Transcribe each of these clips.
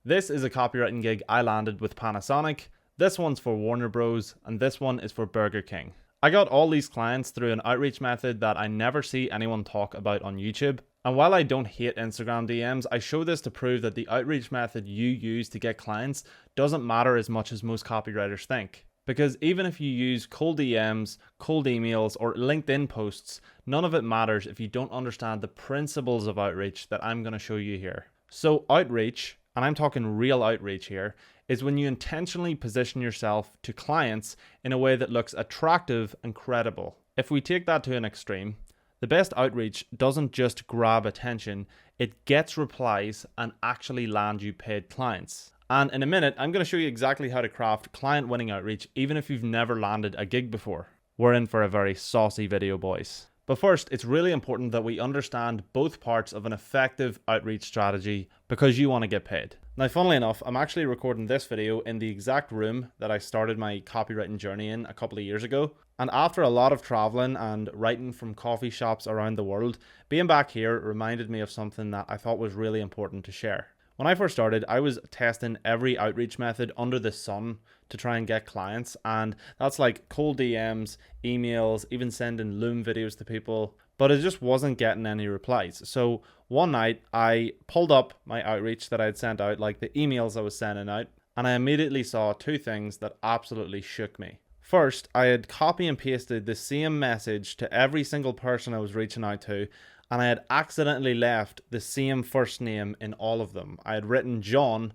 This is a copywriting gig I landed with Panasonic, this one's for Warner Bros, and this one is for Burger King. I got all these clients through an outreach method that I never see anyone talk about on YouTube. And while I don't hate Instagram DMs, I show this to prove that the outreach method you use to get clients doesn't matter as much as most copywriters think. Because even if you use cold DMs, cold emails, or LinkedIn posts, none of it matters if you don't understand the principles of outreach that I'm going to show you here. So outreach, and I'm talking real outreach here, is when you intentionally position yourself to clients in a way that looks attractive and credible. If we take that to an extreme, the best outreach doesn't just grab attention, it gets replies and actually land you paid clients. And in a minute, I'm going to show you exactly how to craft client winning outreach even if you've never landed a gig before. We're in for a very saucy video, boys. But first, it's really important that we understand both parts of an effective outreach strategy because you want to get paid. Now, funnily enough, I'm actually recording this video in the exact room that I started my copywriting journey in a couple of years ago. And after a lot of traveling and writing from coffee shops around the world, being back here reminded me of something that I thought was really important to share. When I first started, I was testing every outreach method under the sun to try and get clients, and that's like cold DMs, emails, even sending Loom videos to people, but it just wasn't getting any replies. So one night I pulled up my outreach that I had sent out, like the emails I was sending out, and I immediately saw two things that absolutely shook me. First, I had copy and pasted the same message to every single person I was reaching out to, and I had accidentally left the same first name in all of them. I had written John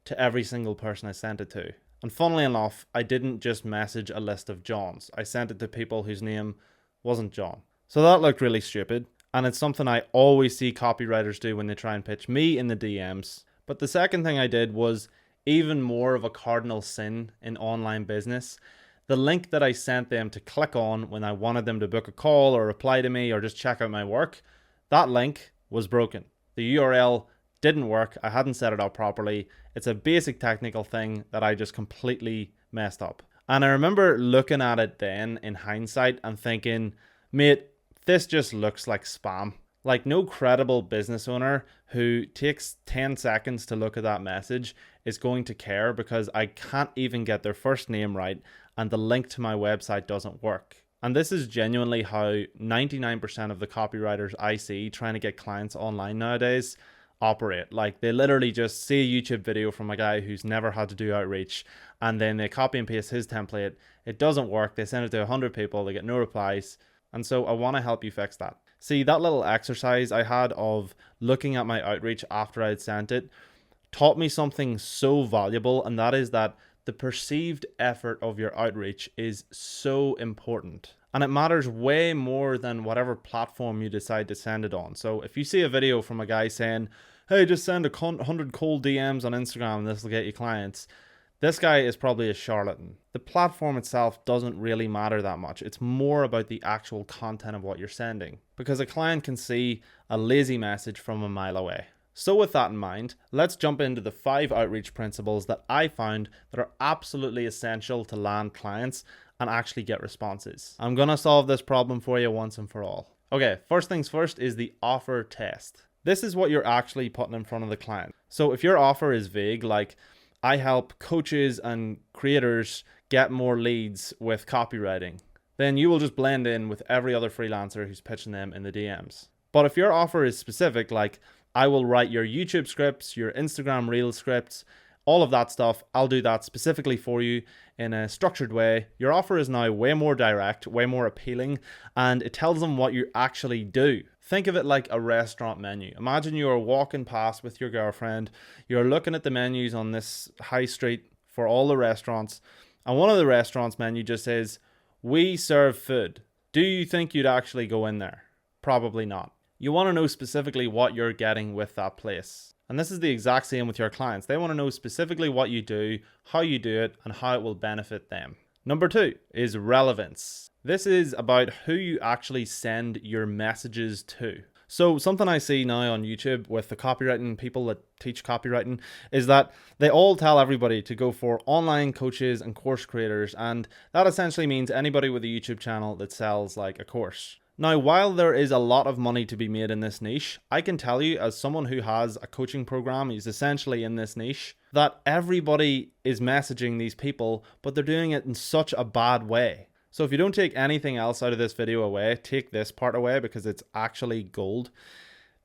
to every single person I sent it to. And funnily enough, I didn't just message a list of Johns. I sent it to people whose name wasn't John. So that looked really stupid, and it's something I always see copywriters do when they try and pitch me in the DMs. But the second thing I did was even more of a cardinal sin in online business. The link that I sent them to click on when I wanted them to book a call or reply to me or just check out my work, that link was broken. The URL didn't work. I hadn't set it up properly. It's a basic technical thing that I just completely messed up. And I remember looking at it then in hindsight and thinking, mate, this just looks like spam. Like no credible business owner who takes 10 seconds to look at that message is going to care because I can't even get their first name right and the link to my website doesn't work. And this is genuinely how 99% of the copywriters I see trying to get clients online nowadays operate. Like they literally just see a YouTube video from a guy who's never had to do outreach and then they copy and paste his template. It doesn't work. They send it to 100 people. They get no replies. And so I want to help you fix that. See, that little exercise I had of looking at my outreach after I had sent it taught me something so valuable, and that is that the perceived effort of your outreach is so important. And it matters way more than whatever platform you decide to send it on. So if you see a video from a guy saying, hey, just send 100 cold DMs on Instagram and this will get you clients, this guy is probably a charlatan. The platform itself doesn't really matter that much. It's more about the actual content of what you're sending, because a client can see a lazy message from a mile away. So with that in mind, let's jump into the 5 outreach principles that I found that are absolutely essential to land clients and actually get responses. I'm going to solve this problem for you once and for all. Okay, first things first is the offer test. This is what you're actually putting in front of the client. So if your offer is vague, like I help coaches and creators get more leads with copywriting, then you will just blend in with every other freelancer who's pitching them in the DMs. But if your offer is specific, like I will write your YouTube scripts, your Instagram reel scripts, all of that stuff, I'll do that specifically for you in a structured way. Your offer is now way more direct, way more appealing, and it tells them what you actually do. Think of it like a restaurant menu. Imagine you're walking past with your girlfriend, you're looking at the menus on this high street for all the restaurants, and one of the restaurants' menu just says, we serve food. Do you think you'd actually go in there? Probably not. You want to know specifically what you're getting with that place. And this is the exact same with your clients. They want to know specifically what you do, how you do it, and how it will benefit them. Number 2 is relevance. This is about who you actually send your messages to. So something I see now on YouTube with the copywriting people that teach copywriting is that they all tell everybody to go for online coaches and course creators. And that essentially means anybody with a YouTube channel that sells like a course. Now, while there is a lot of money to be made in this niche, I can tell you as someone who has a coaching program, is essentially in this niche, that everybody is messaging these people, but they're doing it in such a bad way. So if you don't take anything else out of this video away, take this part away because it's actually gold.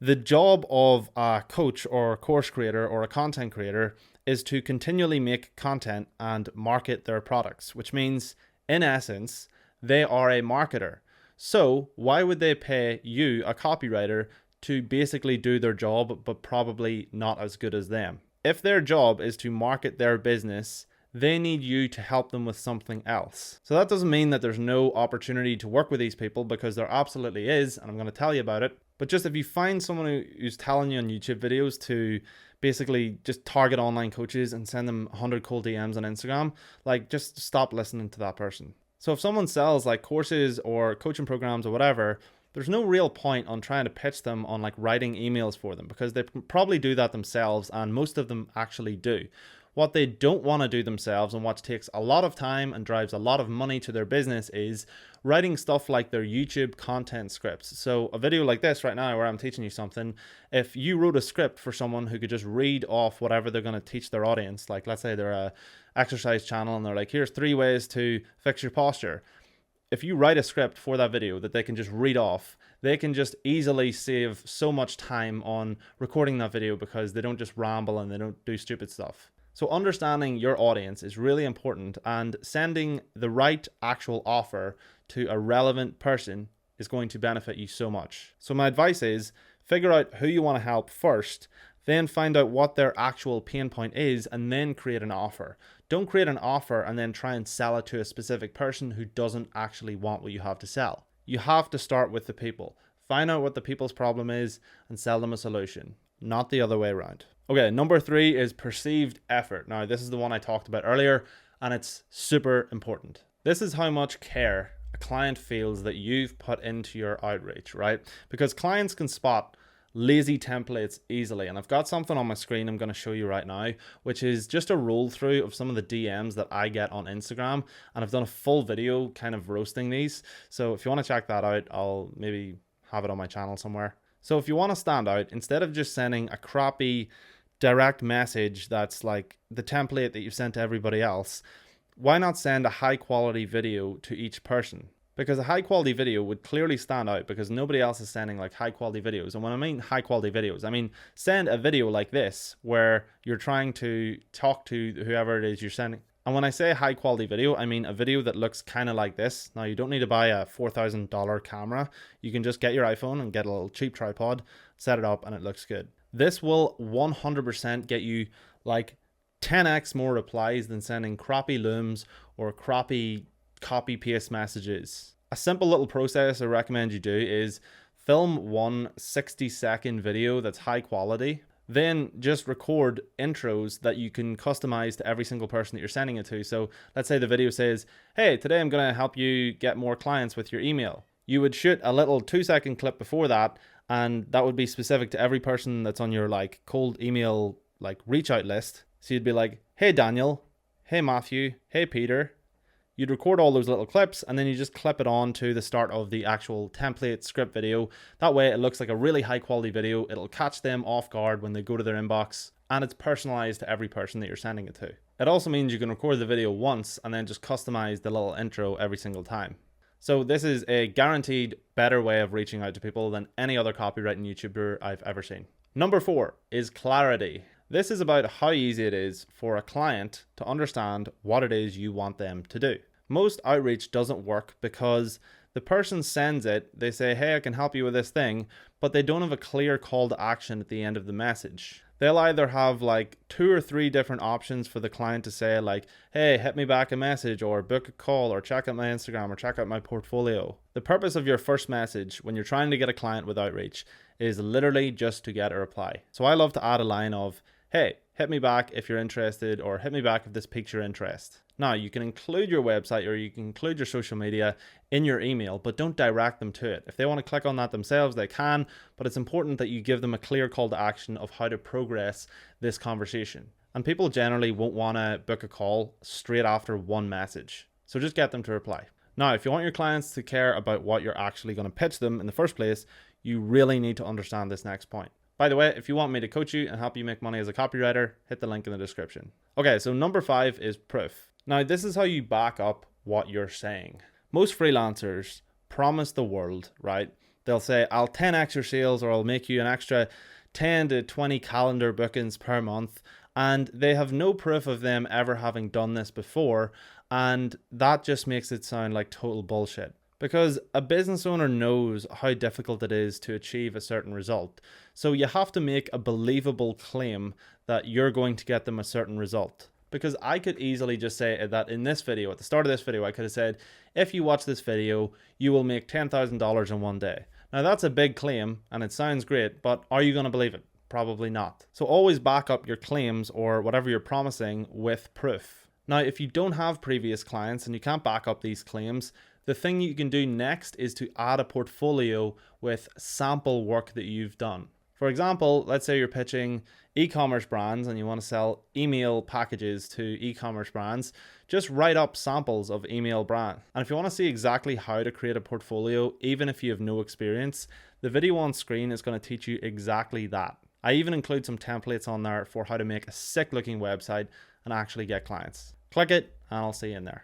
The job of a coach or a course creator or a content creator is to continually make content and market their products, which means, in essence, they are a marketer. So why would they pay you, a copywriter, to basically do their job, but probably not as good as them? If their job is to market their business, they need you to help them with something else. So that doesn't mean that there's no opportunity to work with these people, because there absolutely is, and I'm going to tell you about it. But just if you find someone who's telling you on YouTube videos to basically just target online coaches and send them 100 cold DMs on Instagram, like, just stop listening to that person. So if someone sells like courses or coaching programs or whatever, there's no real point on trying to pitch them on like writing emails for them, because they probably do that themselves, and most of them actually do. What they don't want to do themselves, and what takes a lot of time and drives a lot of money to their business, is writing stuff like their YouTube content scripts. So a video like this right now where I'm teaching you something, if you wrote a script for someone who could just read off whatever they're going to teach their audience, like let's say they're a exercise channel and they're like, here's 3 ways to fix your posture. If you write a script for that video that they can just read off, they can just easily save so much time on recording that video, because they don't just ramble and they don't do stupid stuff. So understanding your audience is really important, and sending the right actual offer to a relevant person is going to benefit you so much. So my advice is, figure out who you want to help first, then find out what their actual pain point is, and then create an offer. Don't create an offer and then try and sell it to a specific person who doesn't actually want what you have to sell. You have to start with the people. Find out what the people's problem is and sell them a solution, not the other way around. Okay, number 3 is perceived effort. Now, this is the one I talked about earlier, and it's super important. This is how much care a client feels that you've put into your outreach, right? Because clients can spot lazy templates easily, and I've got something on my screen I'm going to show you right now, which is just a roll through of some of the DMs that I get on Instagram, and I've done a full video kind of roasting these. So if you want to check that out, I'll maybe have it on my channel somewhere. So if you want to stand out, instead of just sending a crappy direct message that's like the template that you've sent to everybody else, why not send a high quality video to each person? Because a high quality video would clearly stand out, because nobody else is sending like high quality videos. And when I mean high quality videos, I mean send a video like this where you're trying to talk to whoever it is you're sending. And when I say high quality video, I mean a video that looks kind of like this. Now, you don't need to buy a $4,000 camera. You can just get your iPhone and get a little cheap tripod, set it up, and it looks good. This will 100% get you like 10x more replies than sending crappy looms or crappy copy paste messages. A simple little process I recommend you do is film one 60-second video that's high quality, then just record intros that you can customize to every single person that you're sending it to. So let's say the video says, hey, today I'm going to help you get more clients with your email. You would shoot a little 2-second clip before that, and that would be specific to every person that's on your like cold email like reach out list. So you'd be like, hey Daniel, hey Matthew, hey Peter. You'd record all those little clips, and then you just clip it on to the start of the actual template script video. That way it looks like a really high quality video. It'll catch them off guard when they go to their inbox, and it's personalized to every person that you're sending it to. It also means you can record the video once and then just customize the little intro every single time. So this is a guaranteed better way of reaching out to people than any other copywriting YouTuber I've ever seen. Number 4 is clarity. This is about how easy it is for a client to understand what it is you want them to do. Most outreach doesn't work because the person sends it, they say, hey, I can help you with this thing, but they don't have a clear call to action at the end of the message. They'll either have like 2 or 3 different options for the client to say, like, hey, hit me back a message, or book a call, or check out my Instagram, or check out my portfolio. The purpose of your first message when you're trying to get a client with outreach is literally just to get a reply. So I love to add a line of, hey, hit me back if you're interested, or hit me back if this piques your interest. Now, you can include your website or you can include your social media in your email, but don't direct them to it. If they want to click on that themselves, they can, but it's important that you give them a clear call to action of how to progress this conversation. And people generally won't want to book a call straight after one message. So just get them to reply. Now, if you want your clients to care about what you're actually going to pitch them in the first place, you really need to understand this next point. By the way, if you want me to coach you and help you make money as a copywriter, hit the link in the description. Okay, so number 5 is proof. Now, this is how you back up what you're saying. Most freelancers promise the world, right? They'll say, I'll 10x your sales, or I'll make you an extra 10 to 20 calendar bookings per month. And they have no proof of them ever having done this before. And that just makes it sound like total bullshit. Because a business owner knows how difficult it is to achieve a certain result. So you have to make a believable claim that you're going to get them a certain result. Because I could easily just say that in this video, at the start of this video, I could have said, if you watch this video, you will make $10,000 in one day. Now that's a big claim and it sounds great, but are you going to believe it? Probably not. So always back up your claims or whatever you're promising with proof. Now, if you don't have previous clients and you can't back up these claims, the thing you can do next is to add a portfolio with sample work that you've done. For example, let's say you're pitching e-commerce brands and you want to sell email packages to e-commerce brands. Just write up samples of email brand. And if you want to see exactly how to create a portfolio, even if you have no experience, the video on screen is going to teach you exactly that. I even include some templates on there for how to make a sick looking website and actually get clients. Click it and I'll see you in there.